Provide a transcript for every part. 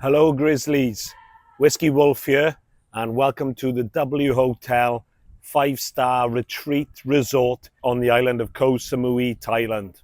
Hello Grizzlies, Whisky Wolf here and welcome to the W Hotel 5-star retreat resort on the island of Koh Samui, Thailand.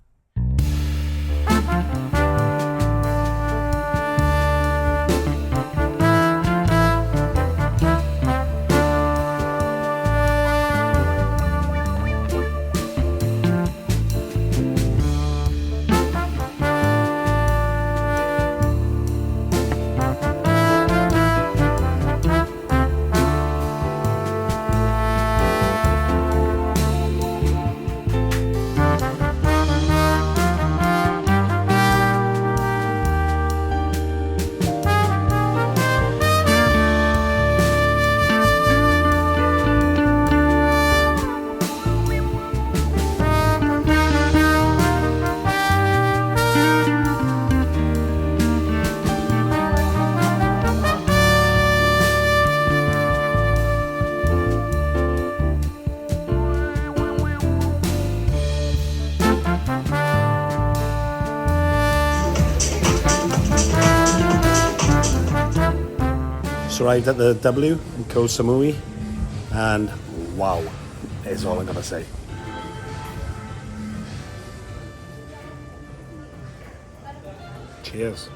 Just arrived at the W in Koh Samui and wow, is all I'm gonna say. Cheers.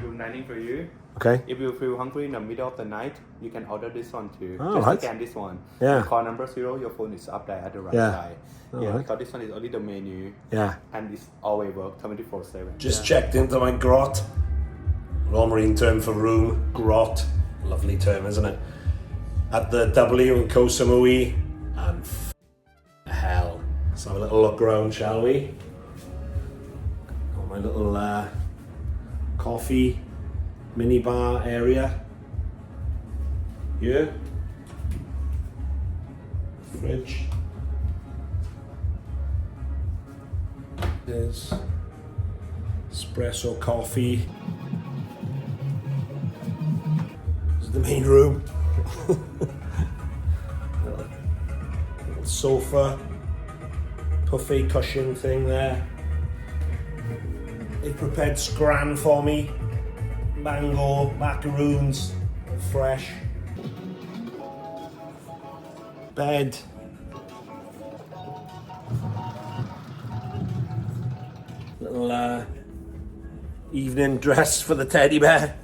Room dining for you. Okay. If you feel hungry in the middle of the night, you can order this one too. Oh, Just right. scan this one. Yeah. Call number 0, your phone is up there at the right Yeah. side. Oh, Yeah, right. because this one is only the menu Yeah. and it's always work 24/7. Just checked into my grot. Royal Marine term for room, grot. Lovely term, isn't it? At the W in Koh Samui. And hell. Let's have a little look around, shall we? Got my little coffee mini bar area. Here. Fridge. There's espresso coffee. This is the main room. little sofa, puffy cushion thing there. They prepared scran for me. Mango, macaroons, fresh. Bed. Little evening dress for the teddy bear.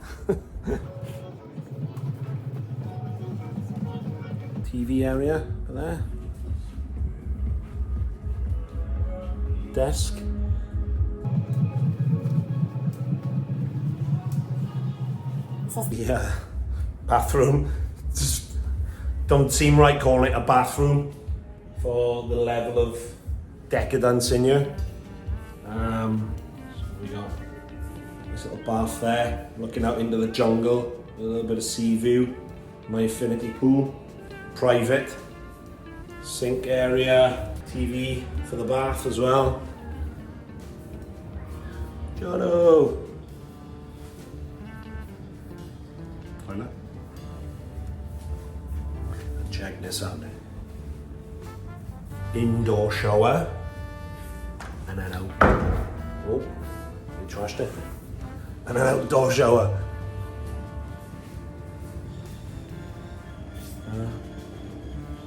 TV area over there. Desk. Yeah, bathroom. Just don't seem right calling it a bathroom for the level of decadence in here. So we got this little bath there, looking out into the jungle, a little bit of sea view. My infinity pool, private sink area, TV for the bath as well. Jono. Toilet. Check this out. Indoor shower. And then out. Oh, you trashed it. And an outdoor shower.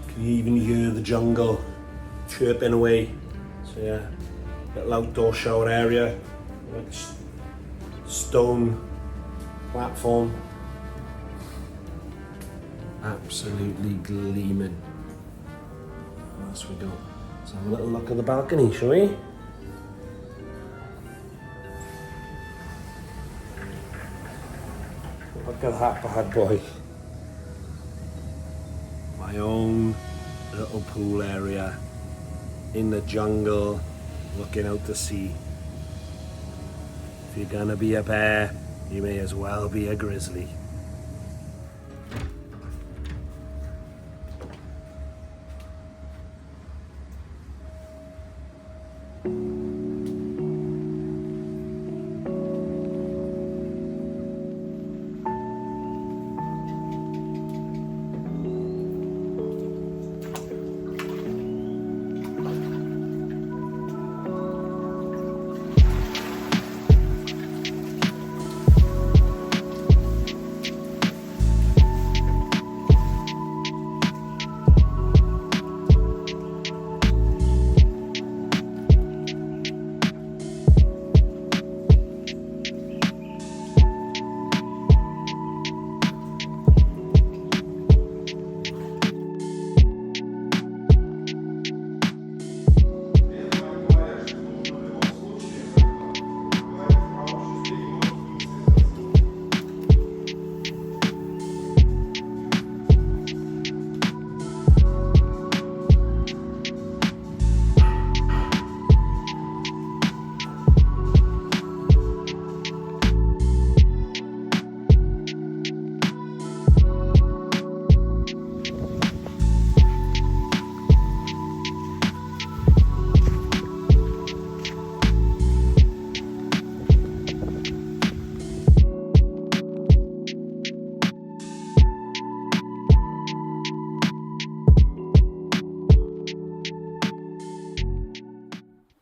Can you even hear the jungle chirping away? So yeah, little outdoor shower area. Like stone platform. Absolutely gleaming. What else we got? Let's have a little look at the balcony, shall we? Look at that bad boy. My own little pool area in the jungle looking out to sea. If you're gonna be a bear, you may as well be a grizzly.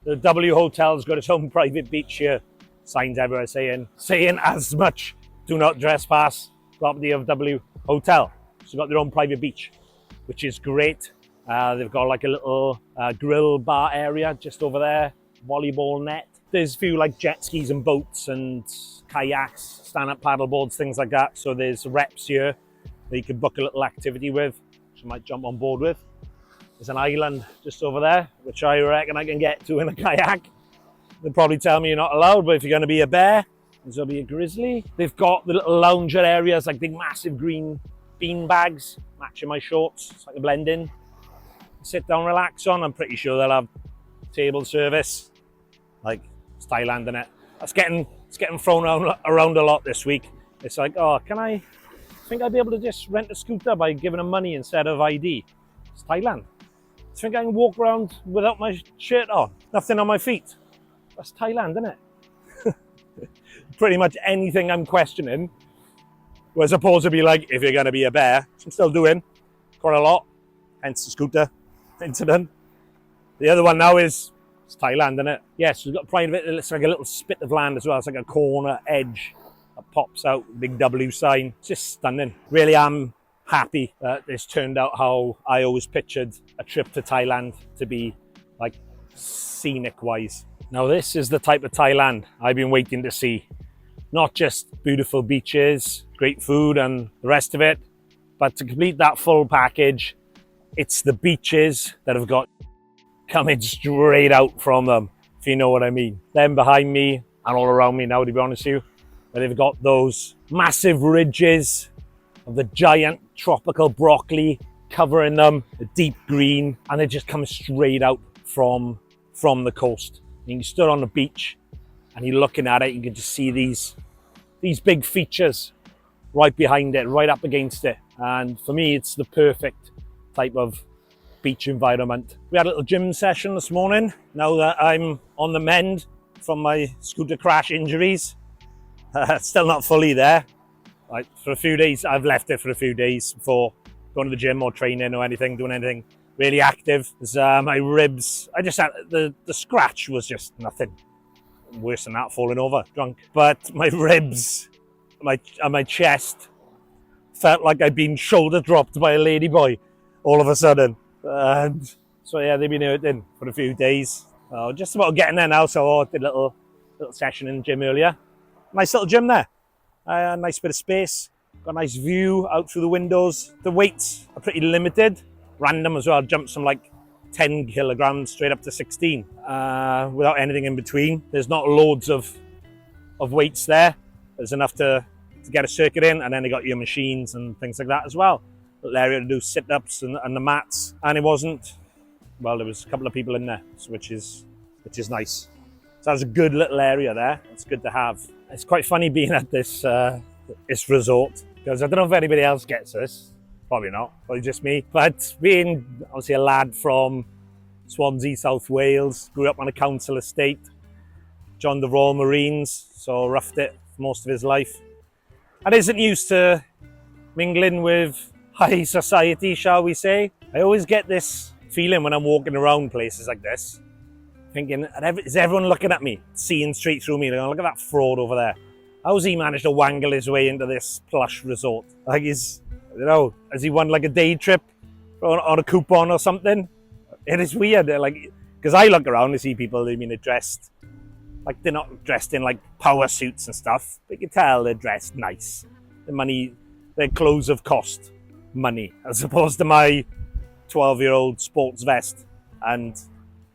The W Hotel's got its own private beach here. Signs everywhere saying as much. Do not trespass. Property of W Hotel. So they've got their own private beach, which is great. They've got like a little grill bar area just over there. Volleyball net. There's a few like jet skis and boats and kayaks, stand-up paddle boards, things like that. So there's reps here that you can book a little activity with, which you might jump on board with. There's an island just over there, which I reckon I can get to in a kayak. They'll probably tell me you're not allowed, but if you're going to be a bear, there's going to be a grizzly. They've got the little lounger areas, like big massive green bean bags, matching my shorts, so I can blend in. Sit down, relax on. I'm pretty sure they'll have table service. Like, it's Thailand, innit? It's getting thrown around a lot this week. It's like, oh, I think I'd be able to just rent a scooter by giving them money instead of ID. It's Thailand. I think I can walk around without my shirt on, nothing on my feet. That's Thailand, isn't it? Pretty much anything I'm questioning was supposed to be like, if you're going to be a bear, which I'm still doing quite a lot, hence the scooter incident. The other one now is it's Thailand, isn't it? Yes, we've got private, it looks like a little spit of land as well. It's like a corner edge that pops out, big W sign. It's just stunning. Really am happy that this turned out how I always pictured a trip to Thailand to be, like, scenic wise. Now this is the type of Thailand I've been waiting to see. Not just beautiful beaches, great food and the rest of it, but to complete that full package, it's the beaches that have got coming straight out from them, if you know what I mean. Them behind me and all around me now, to be honest with you, where they've got those massive ridges of the giant tropical broccoli covering them, the deep green, and they just come straight out from the coast. And you stood on the beach and you're looking at it, you can just see these big features right behind it, right up against it. And for me, it's the perfect type of beach environment. We had a little gym session this morning. Now that I'm on the mend from my scooter crash injuries, still not fully there. Like, for a few days, I've left it for a few days before going to the gym or training or anything, doing anything really active. My ribs, I just had, the scratch was just nothing worse than that, falling over, drunk. But my ribs, my chest felt like I'd been shoulder dropped by a ladyboy all of a sudden. And so yeah, they've been hurting for a few days. Just about getting there now, so I did a little session in the gym earlier. Nice little gym there. A nice bit of space. Got a nice view out through the windows. The weights are pretty limited. Random as well. Jumped from like 10 kilograms straight up to 16 without anything in between. There's not loads of weights there. There's enough to get a circuit in, and then they got your machines and things like that as well. Little area to do sit-ups and the mats. And it wasn't, well, there was a couple of people in there, which is which is nice. So that's a good little area there. It's good to have. It's quite funny being at this this resort, because I don't know if anybody else gets this. Probably not, probably just me. But being obviously a lad from Swansea, South Wales, grew up on a council estate, joined the Royal Marines, so roughed it for most of his life. And isn't used to mingling with high society, shall we say. I always get this feeling when I'm walking around places like this, thinking, is everyone looking at me, seeing straight through me? Look at that fraud over there. How's he managed to wangle his way into this plush resort? Like has he won like a day trip on a coupon or something? It is weird, like, because I look around and see people, they're dressed, like they're not dressed in like power suits and stuff, but you can tell they're dressed nice. Their clothes have cost money, as opposed to my 12-year-old sports vest and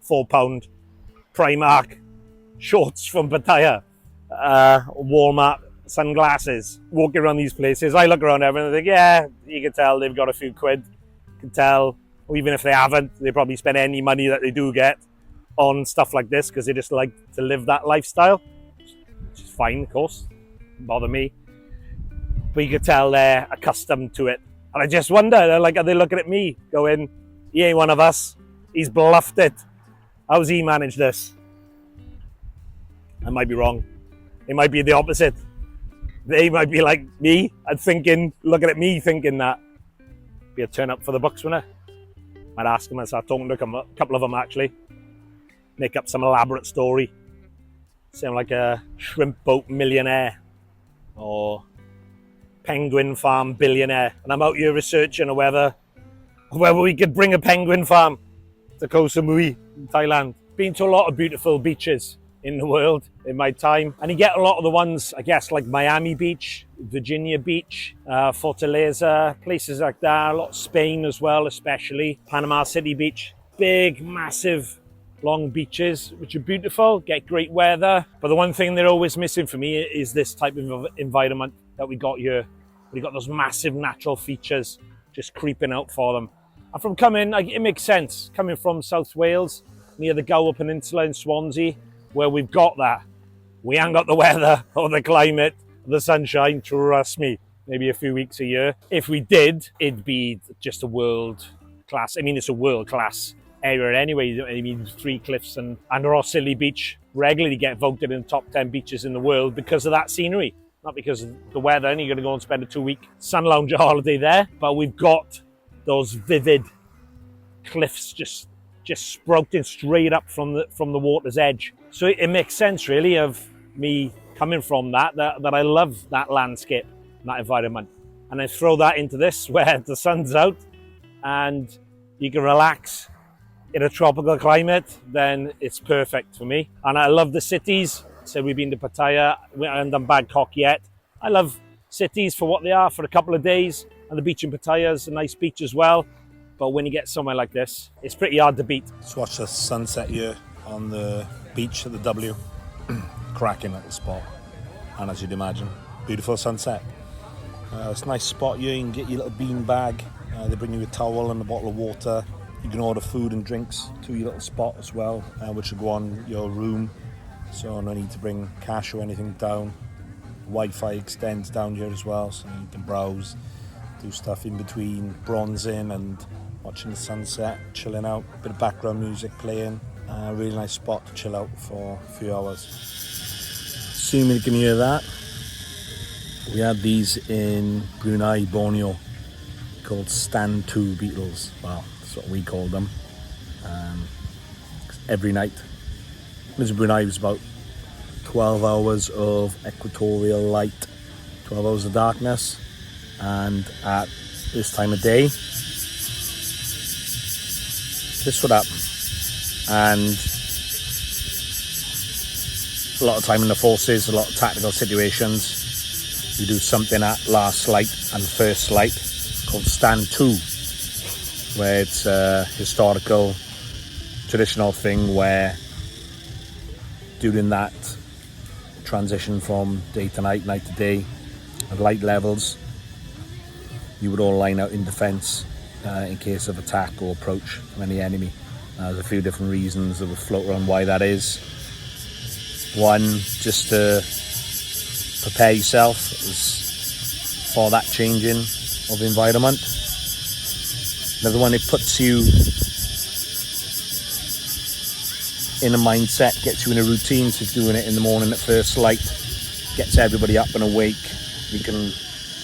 £4 Primark shorts from Pattaya, Walmart sunglasses. Walking around these places, I look around everyone and think, yeah, you can tell they've got a few quid. You can tell, even if they haven't, they probably spend any money that they do get on stuff like this because they just like to live that lifestyle, which is fine, of course. Doesn't bother me. But you can tell they're accustomed to it. And I just wonder, like, are they looking at me going, he ain't one of us, he's bluffed it. How's he managed this? I might be wrong. It might be the opposite. They might be like me and thinking, looking at me thinking that. Be a turn up for the bucks, wouldn't it? Might ask them and start talking to a couple of them actually. Make up some elaborate story. Sound like a shrimp boat millionaire or penguin farm billionaire. And I'm out here researching whether we could bring a penguin farm to Koh Samui in Thailand. Been to a lot of beautiful beaches in the world in my time, and you get a lot of the ones, I guess, like Miami Beach, Virginia Beach, Fortaleza, places like that. A lot of Spain as well, especially Panama City Beach. Big, massive, long beaches, which are beautiful, get great weather. But the one thing they're always missing for me is this type of environment that we got here. We got those massive natural features just creeping out for them. And from coming, like, it makes sense, coming from South Wales, near the Gower Peninsula in Swansea, where we've got that. We ain't got the weather or the climate, the sunshine, trust me, maybe a few weeks a year. If we did, it'd be just a world class. I mean, it's a world class area anyway. I mean, Three Cliffs and Rossili Beach regularly get voted in the top 10 beaches in the world because of that scenery, not because of the weather. And you're going to go and spend a 2-week sun lounger holiday there. But we've got those vivid cliffs just sprouting straight up from the water's edge. So it makes sense, really, of me coming from that I love that landscape, that environment. And then throw that into this, where the sun's out and you can relax in a tropical climate, then it's perfect for me. And I love the cities. So we've been to Pattaya, we haven't done Bangkok yet. I love cities for what they are for a couple of days. And the beach in Pattaya is a nice beach as well. But when you get somewhere like this, it's pretty hard to beat. Let's watch the sunset here on the beach at the W. Cracking little spot. And as you'd imagine, beautiful sunset. It's a nice spot here. You can get your little bean bag. They bring you a towel and a bottle of water. You can order food and drinks to your little spot as well, which will go on your room. So no need to bring cash or anything down. Wi-Fi extends down here as well, so you can browse, do stuff in between bronzing and watching the sunset, chilling out, bit of background music playing. Really nice spot to chill out for a few hours. Assuming you can hear that. We had these in Brunei, Borneo, called Stand 2 beetles. Well, that's what we called them. Every night. This in Brunei was about 12 hours of equatorial light, 12 hours of darkness, and at this time of day, this would happen. And a lot of time in the forces, a lot of tactical situations, you do something at last light and first light called Stand 2, where it's a historical, traditional thing where during that transition from day to night, night to day, at light levels, you would all line out in defence in case of attack or approach from any enemy. There's a few different reasons that will float around why that is. One, just to prepare yourself for that changing of environment. Another one, it puts you in a mindset, gets you in a routine. So doing it in the morning at first light gets everybody up and awake. You can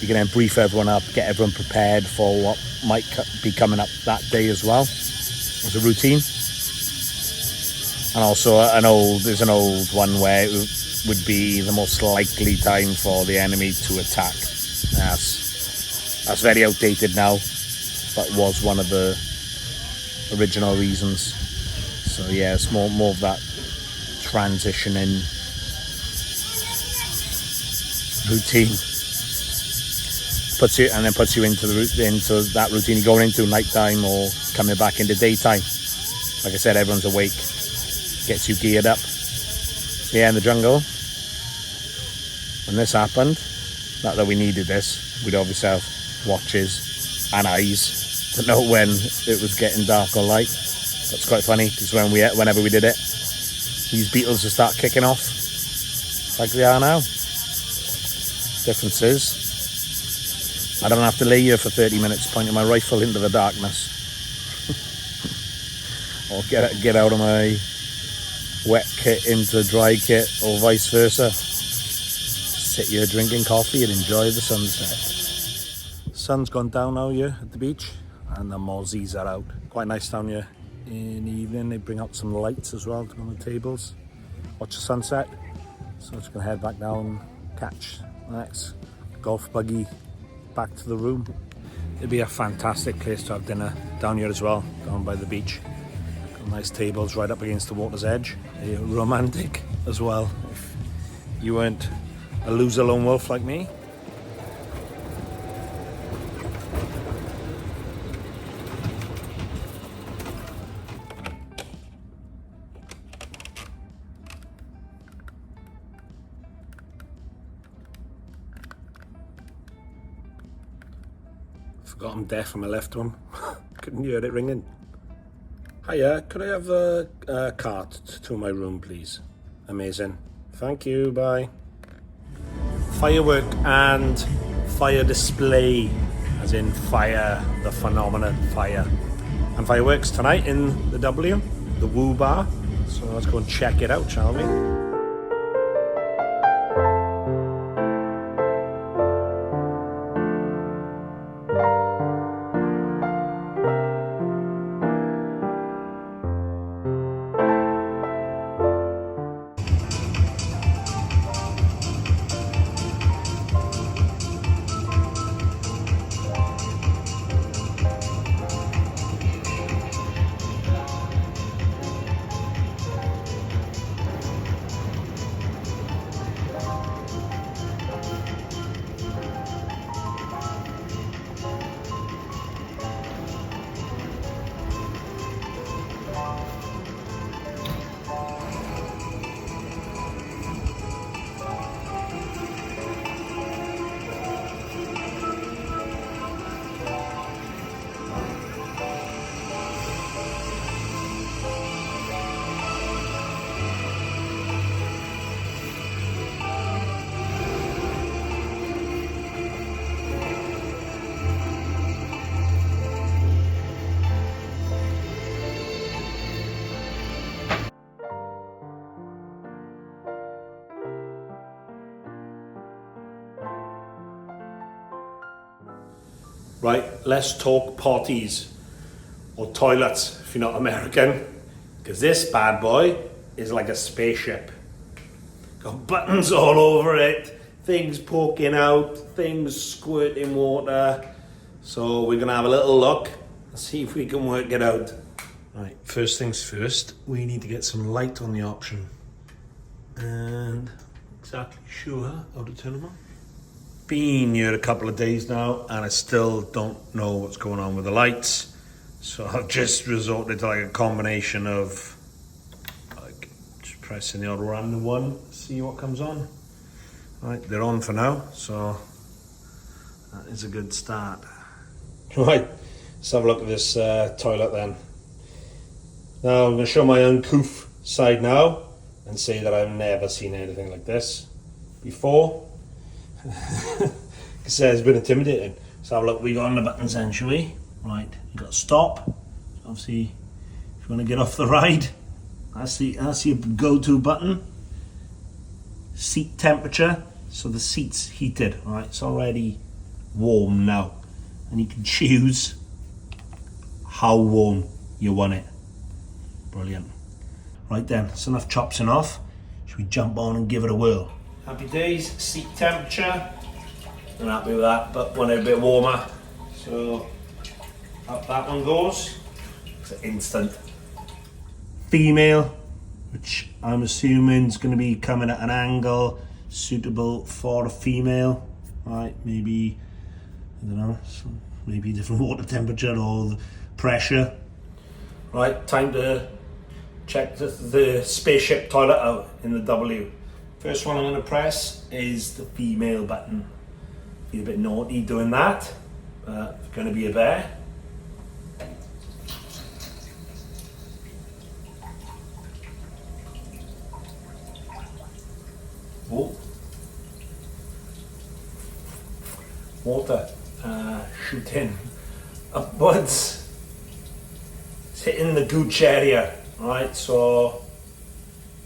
then brief everyone up, get everyone prepared for what might be coming up that day as well as a routine. And also there's an old one where it would be the most likely time for the enemy to attack. That's very outdated now, but was one of the original reasons. So yeah, it's more of that transitioning routine. Puts you into that routine you're going into nighttime or coming back into daytime. Like I said, everyone's awake, gets you geared up. Yeah, in the jungle, when this happened, not that we needed this, we'd obviously have watches and eyes to know when it was getting dark or light. That's quite funny, because whenever we did it, these beetles would start kicking off like they are now. Difference is, I don't have to lay here for 30 minutes pointing my rifle into the darkness. Or get out of my wet kit into dry kit, or vice versa. Sit here drinking coffee and enjoy the sunset. Sun's gone down now here at the beach, and the mozzies are out. Quite nice down here. In the evening they bring out some lights as well on the tables. Watch the sunset. So I'm just going to head back down, catch the next golf buggy back to the room. It'd be a fantastic place to have dinner down here as well, down by the beach. Got nice tables right up against the water's edge. Romantic as well, if you weren't a loser lone wolf like me. Forgot I'm deaf on my left one. Couldn't hear it ringing. Hiya, could I have a cart to my room, please? Amazing. Thank you, bye. Firework and fire display, as in fire, the phenomenon fire. And fireworks tonight in the W, the Woo Bar. So let's go and check it out, shall we? Right, let's talk potties, or toilets if you're not American, because this bad boy is like a spaceship. Got buttons all over it, things poking out, things squirting water. So we're gonna have a little look and see if we can work it out. Right, first things first, we need to get some light on the option. And not exactly sure how to turn them on. Been here a couple of days now and I still don't know what's going on with the lights, so I've just resorted to like a combination of like just pressing the odd random one, see what comes on. Right, they're on for now, so that is a good start. Right, let's have a look at this toilet then. Now I'm going to show my uncouth side now and say that I've never seen anything like this before. Because it's a bit intimidating. So have a look, we got on the buttons then, shall we? Right, you got to stop. Obviously, if you want to get off the ride, that's your go-to button. Seat temperature, so the seat's heated, right? It's already warm now. And you can choose how warm you want it. Brilliant. Right then, that's enough chopping off. Should we jump on and give it a whirl? Happy days, seat temperature. I'm happy with that, but want it a bit warmer. So up that one goes. It's an instant. Female, which I'm assuming is going to be coming at an angle suitable for a female. Right, maybe, I don't know, maybe different water temperature or pressure. Right, time to check the spaceship toilet out in the W. First one I'm going to press is the female button. Feel a bit naughty doing that, but it's going to be a bear. Oh. Water shooting upwards. It's hitting the gooch area, right? So,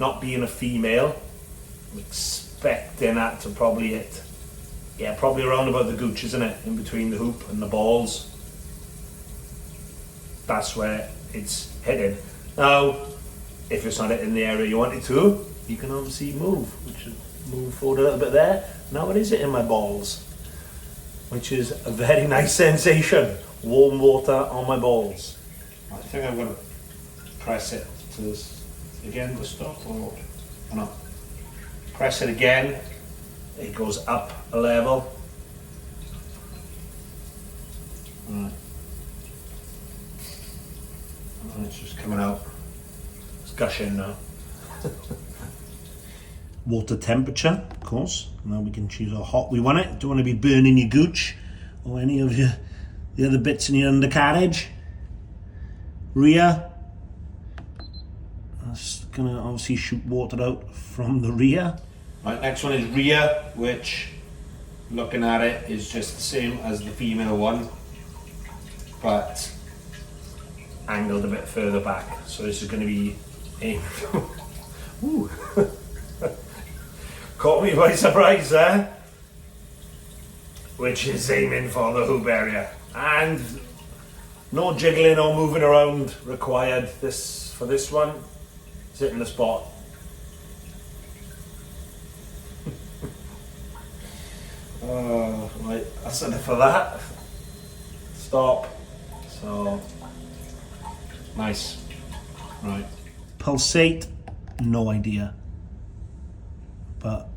not being a female, I'm expecting that to probably hit, yeah, probably around about the gooch, isn't it? In between the hoop and the balls. That's where it's hitting. Now, if it's not hitting the area you want it to, you can obviously move, which is move forward a little bit there. Now it is hitting my balls, which is a very nice sensation. Warm water on my balls. I think I'm going to press it to again to stop, or not. Press it again, it goes up a level. Right. And it's just coming out. It's gushing now. Water temperature, of course. Now we can choose how hot we want it. Don't want to be burning your gooch or any of the other bits in your undercarriage. Rear. That's gonna obviously shoot water out from the rear. Right, next one is rear, which looking at it is just the same as the female one, but angled a bit further back. So this is going to be aimed. Ooh. Caught me by surprise there. Which is aiming for the hoop area. And no jiggling or moving around required for this one. It's hitting the spot. Right, that's enough for that. Stop. So, nice. Right. Pulsate, no idea. But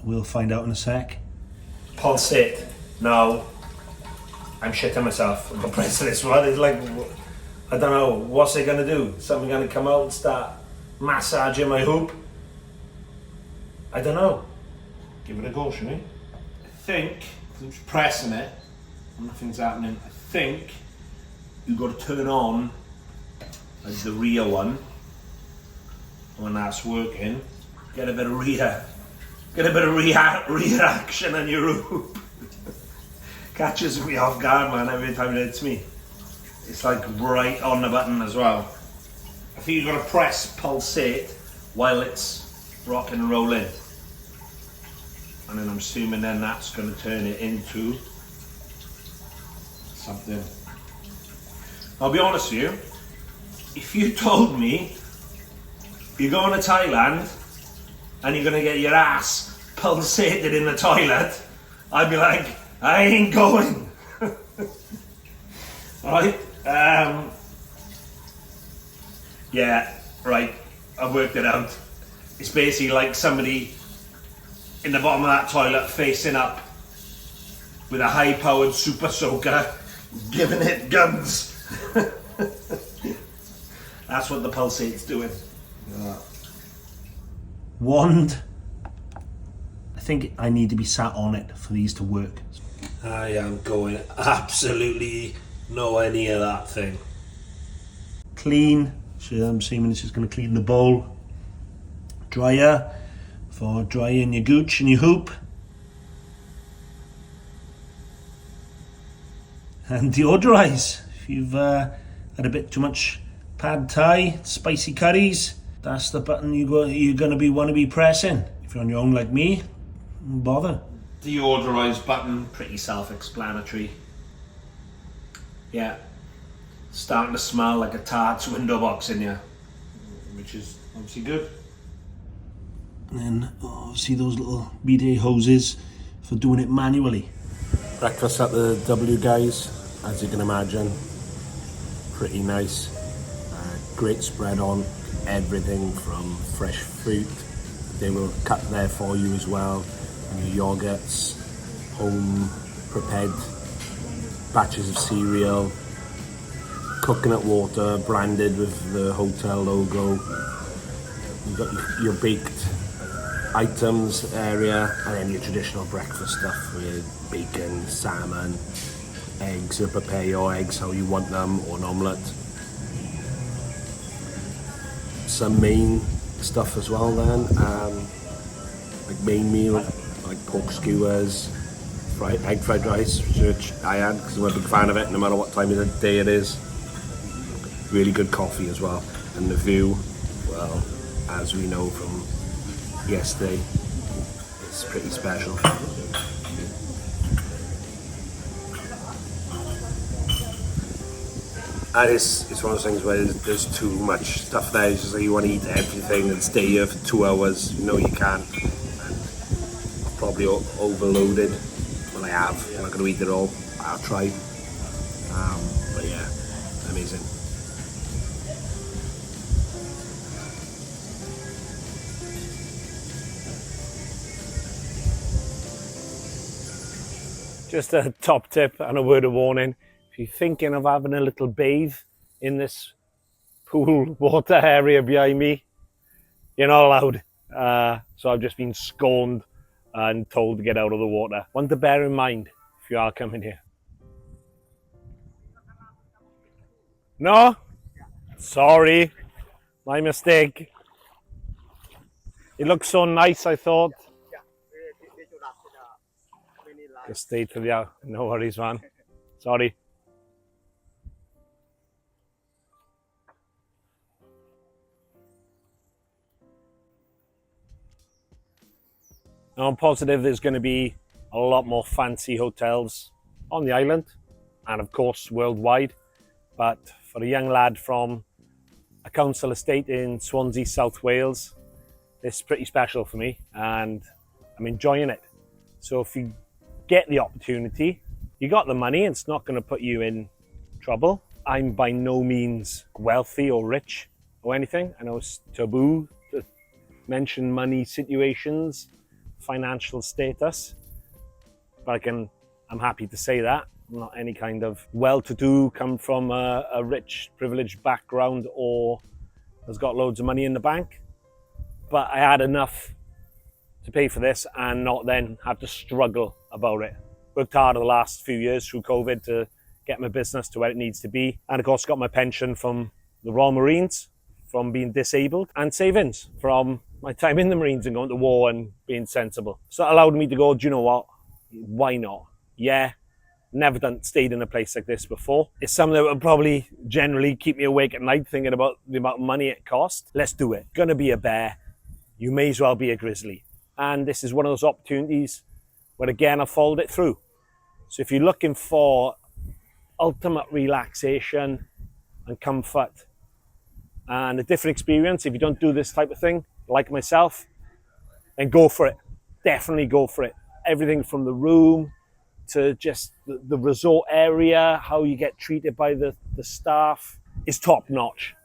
we'll find out in a sec. Pulsate. Now, I'm shitting myself with the price of this one. It's like, I don't know, what's it going to do? Something going to come out and start massaging my hoop? I don't know. Give it a go, shall we? I think, because I'm just pressing it, and nothing's happening, I think you've got to turn on the rear one when that's working. Get a bit of reaction on your hoop. Catches me off guard, man, every time it hits me. It's like right on the button as well. I think you've got to press pulsate while it's rocking and rolling. And then I'm assuming then that's going to turn it into something. I'll be honest with you, if you told me you're going to Thailand and you're going to get your ass pulsated in the toilet, I'd be like, I ain't going. Alright? Yeah, right, I've worked it out. It's basically like somebody in the bottom of that toilet facing up with a high-powered super soaker giving it guns. That's what the pulsate's doing. Wand. I think I need to be sat on it for these to work. I am going absolutely nowhere near that thing. Clean, So I'm assuming this is going to clean the bowl. Dryer for drying your gooch and your hoop. And deodorize. If you've had a bit too much pad thai, spicy curries, that's the button you're going to want to be pressing. If you're on your own like me, don't bother. Deodorize button, pretty self-explanatory. Yeah, starting to smell like a tart's window box in here, which is obviously good. And then obviously those little bidet hoses for doing it manually. Breakfast at the W, guys, as you can imagine, pretty nice. Great spread on everything from fresh fruit. They will cut there for you as well. And your yogurts, home prepared batches of cereal, coconut water branded with the hotel logo. You've got your baked items area, and then your traditional breakfast stuff with bacon, salmon, eggs. They'll prepare your eggs how you want them, or an omelette. Some main stuff as well then, like main meal, like pork skewers, egg fried rice, which I had because I'm a big fan of it no matter what time of the day it is. Really good coffee as well, and the view, well, as we know from yesterday, it's pretty special. And it's one of those things where there's too much stuff there. It's just like you want to eat everything and stay here for 2 hours. You know you can't. And I've probably overloaded. Well, I have. I'm not going to eat it all. I'll try. But yeah, amazing. Just a top tip and a word of warning. If you're thinking of having a little bathe in this pool water area behind me, you're not allowed. So I've just been scorned and told to get out of the water. One to bear in mind if you are coming here. No? Sorry, my mistake. It looks so nice, I thought. Just stay to the out. No worries, man. Sorry. Now I'm positive there's going to be a lot more fancy hotels on the island and of course worldwide, but for a young lad from a council estate in Swansea, South Wales, this is pretty special for me and I'm enjoying it. So if you get the opportunity, you got the money, it's not going to put you in trouble. I'm by no means wealthy or rich or anything. I know it's taboo to mention money situations, financial status, but I'm happy to say that. I'm not any kind of well-to-do, come from a rich, privileged background or has got loads of money in the bank. But I had enough to pay for this and not then have to struggle about it. Worked hard the last few years through COVID to get my business to where it needs to be. And of course got my pension from the Royal Marines, from being disabled, and savings from my time in the Marines and going to war and being sensible. So that allowed me to go, do you know what? Why not? Yeah, never stayed in a place like this before. It's something that would probably generally keep me awake at night thinking about the amount of money it cost. Let's do it. Gonna be a bear, you may as well be a grizzly. And this is one of those opportunities where again I followed it through. So if you're looking for ultimate relaxation and comfort and a different experience, if you don't do this type of thing, like myself, then go for it. Definitely go for it. Everything from the room to just the resort area, how you get treated by the staff is top notch.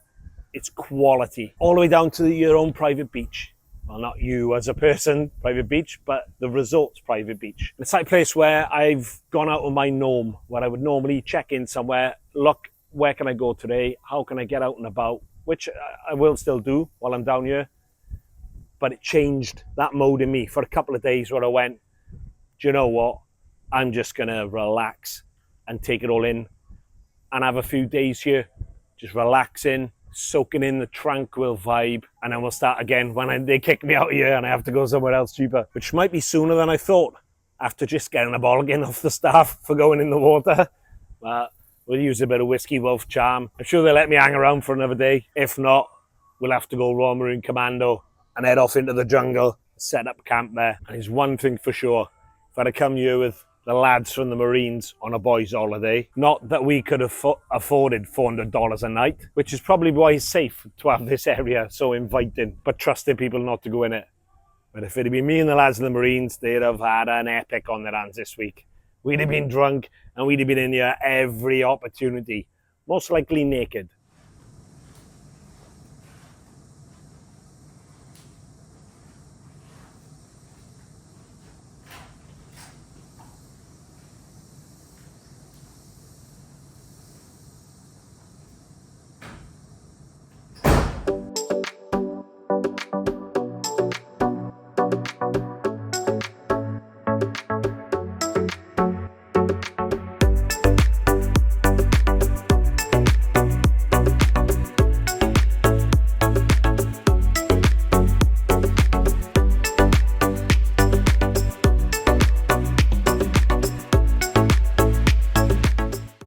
It's quality. All the way down to your own private beach. Well, not you as a person, private beach, but the resort's private beach. It's like a place where I've gone out of my norm, where I would normally check in somewhere, look, where can I go today? How can I get out and about? Which I will still do while I'm down here. But it changed that mode in me for a couple of days where I went, do you know what? I'm just going to relax and take it all in and have a few days here, just relaxing, soaking in the tranquil vibe, and then we'll start again when they kick me out here and I have to go somewhere else cheaper, which might be sooner than I thought after just getting a bollocking off the staff for going in the water. But we'll use a bit of Whiskey Wolf charm. I'm sure they'll let me hang around for another day. If not, we'll have to go Royal Marine Commando and head off into the jungle, set up camp there. And there's one thing for sure, if I'd have come here with the lads from the Marines on a boys' holiday, not that we could have afforded $400 a night, which is probably why it's safe to have this area so inviting, but trusting people not to go in it. But if it had been me and the lads of the Marines, they'd have had an epic on their hands this week. We'd have been drunk and we'd have been in here every opportunity, most likely naked.